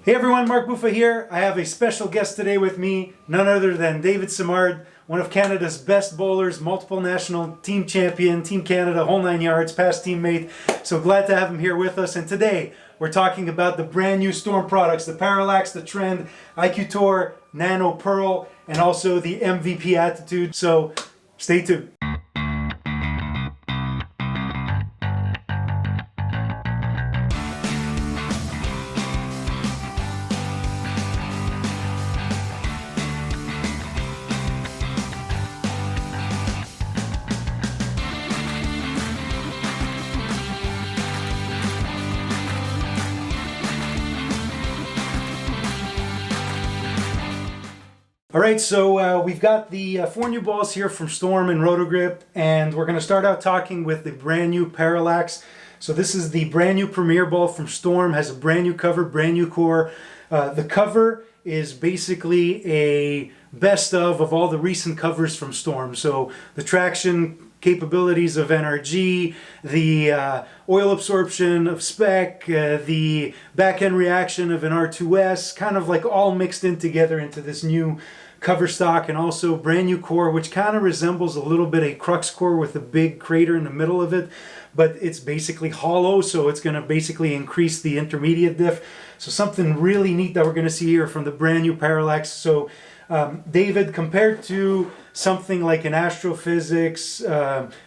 Hey everyone, Mark Buffa here. I have a special guest today with me, none other than David Simard, one of Canada's best bowlers, multiple national team champion, Team Canada, whole 9 yards, past teammate. So glad to have him here with us. And today we're talking about the brand new Storm products, the Parallax, the Trend, IQ Tour Nano Pearl, and also the MVP Attitute. So stay tuned. All right, so we've got the 4 new balls here from Storm and Roto Grip, and we're going to start out talking with the brand new Parallax. So this is the brand new premier ball from Storm, has a brand new cover, brand new core. The cover is basically a best of all the recent covers from Storm. So the traction capabilities of NRG, the oil absorption of Spec, the back end reaction of an R2S, kind of like all mixed in together into this new cover stock, and also brand new core, which kind of resembles a little bit a crux core with a big crater in the middle of it, but it's basically hollow, so it's going to basically increase the intermediate diff. So something really neat that we're going to see here from the brand new Parallax. So David, compared to something like an Astrophysics,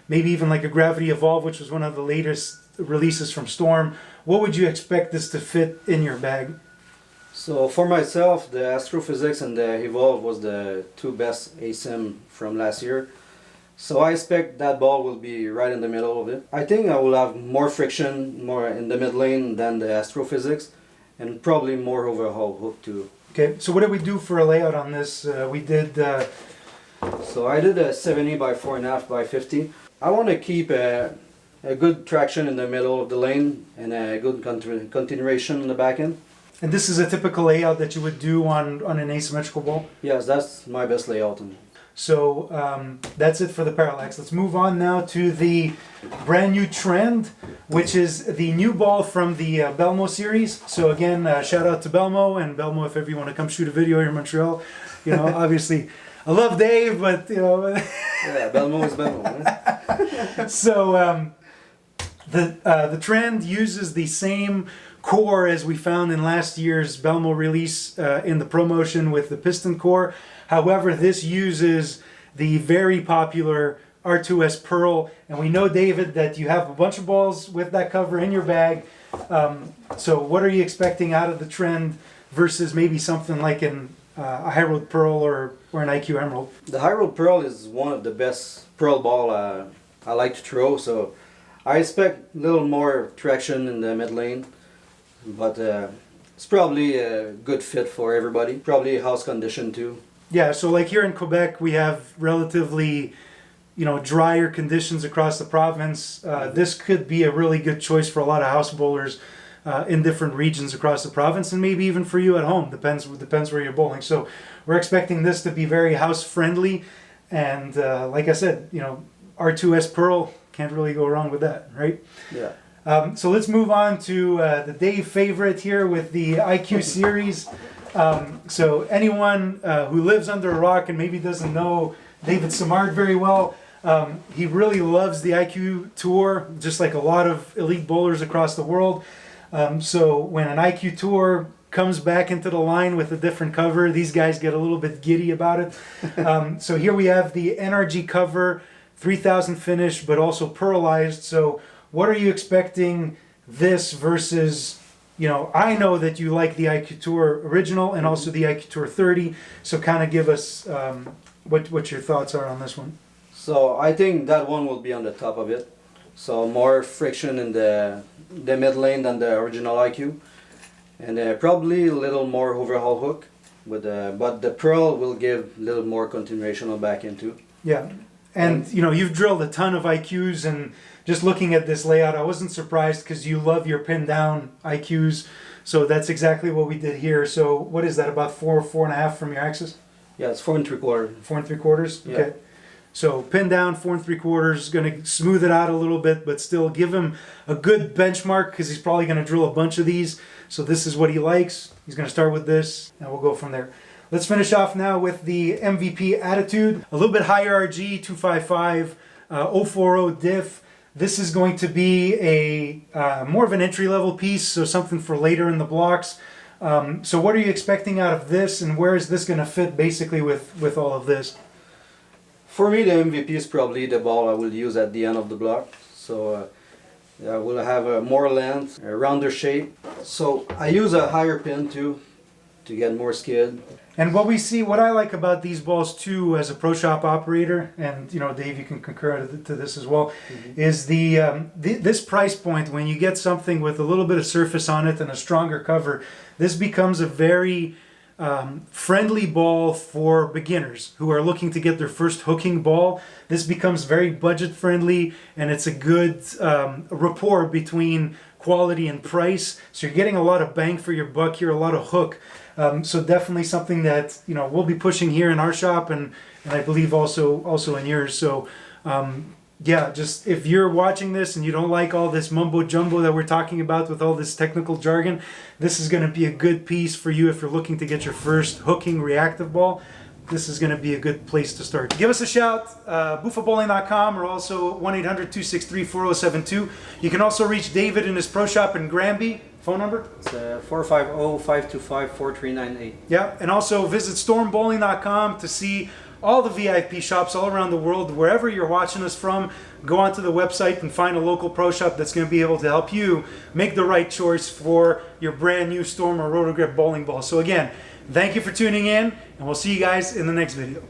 maybe even like a Gravity Evolve, which was one of the latest releases from Storm, what would you expect this to fit in your bag? So for myself, the Astrophysics and the Evolve was the two best ASIM from last year. So I expect that ball will be right in the middle of it. I think I will have more friction, more in the mid lane than the Astrophysics, and probably more overhaul hook too. Okay, so what did we do for a layout on this? We did... So I did a 70 by 4.5 by 50. I want to keep a good traction in the middle of the lane and a good continuation in the back end. And this is a typical layout that you would do on an asymmetrical ball? Yes, that's my best layout. So that's it for the Parallax. Let's move on now to the brand new Trend, which is the new ball from the Belmo series. So again, shout out to Belmo, and Belmo, if ever you want to come shoot a video here in Montreal, you know, obviously I love Dave, but you know. Yeah, Belmo is Belmo. Right? So the Trend uses the same core as we found in last year's Belmo release in the promotion with the piston core. However, this uses the very popular R2S Pearl, and we know, David, that you have a bunch of balls with that cover in your bag. So what are you expecting out of the Trend versus maybe something like a High Road Pearl or an IQ Emerald? The High Road Pearl is one of the best Pearl ball I like to throw, so I expect a little more traction in the mid lane. But it's probably a good fit for everybody. Probably house condition too. Yeah, so like here in Quebec, we have relatively, drier conditions across the province. This could be a really good choice for a lot of house bowlers in different regions across the province, and maybe even for you at home. Depends where you're bowling. So we're expecting this to be very house friendly, and like I said, R2S Pearl, can't really go wrong with that, right? Yeah. So let's move on to the Dave favorite here with the IQ series. So anyone who lives under a rock and maybe doesn't know David Simard very well, he really loves the IQ Tour, just like a lot of elite bowlers across the world. So when an IQ Tour comes back into the line with a different cover, these guys get a little bit giddy about it. So here we have the NRG cover, 3000 finish, but also pearlized. So what are you expecting this versus, I know that you like the IQ Tour original and also the IQ Tour 30, so kind of give us what your thoughts are on this one. So I think that one will be on the top of it. So more friction in the mid lane than the original IQ. And probably a little more overhaul hook, but the Pearl will give a little more continuation on back end too. Yeah. And you've drilled a ton of IQs, and just looking at this layout, I wasn't surprised because you love your pin down IQs. So that's exactly what we did here. So what is that, about 4.5 from your axis? Yeah, it's 4 3/4. 4 3/4? Yeah. Okay. So pin down 4 3/4, going to smooth it out a little bit, but still give him a good benchmark because he's probably going to drill a bunch of these. So this is what he likes. He's going to start with this, and we'll go from there. Let's finish off now with the MVP Attitute. A little bit higher RG, 255, 040 diff. This is going to be a more of an entry-level piece, so something for later in the blocks. So what are you expecting out of this, and where is this going to fit basically with all of this? For me, the MVP is probably the ball I will use at the end of the block. So I will have a more length, a rounder shape. So I use a higher pin too, to get more skid. And what I like about these balls too, as a pro shop operator, and you know, Dave, you can concur to this as well, is this price point. When you get something with a little bit of surface on it and a stronger cover, this becomes a very friendly ball for beginners who are looking to get their first hooking ball. This becomes very budget friendly, and it's a good rapport between quality and price. So you're getting a lot of bang for your buck here, a lot of hook. So definitely something that, you know, we'll be pushing here in our shop, and I believe also in yours. So yeah, just if you're watching this and you don't like all this mumbo jumbo that we're talking about with all this technical jargon, this is going to be a good piece for you if you're looking to get your first hooking reactive ball. This is going to be a good place to start. Give us a shout, bufabowling.com, or also 1-800-263-4072. You can also reach David in his pro shop in Granby. Phone number? It's 450-525-4398. Yeah, and also visit stormbowling.com to see all the VIP shops all around the world. Wherever you're watching us from, go onto the website and find a local pro shop that's going to be able to help you make the right choice for your brand new Storm or Roto Grip bowling ball. So again, thank you for tuning in, and we'll see you guys in the next video.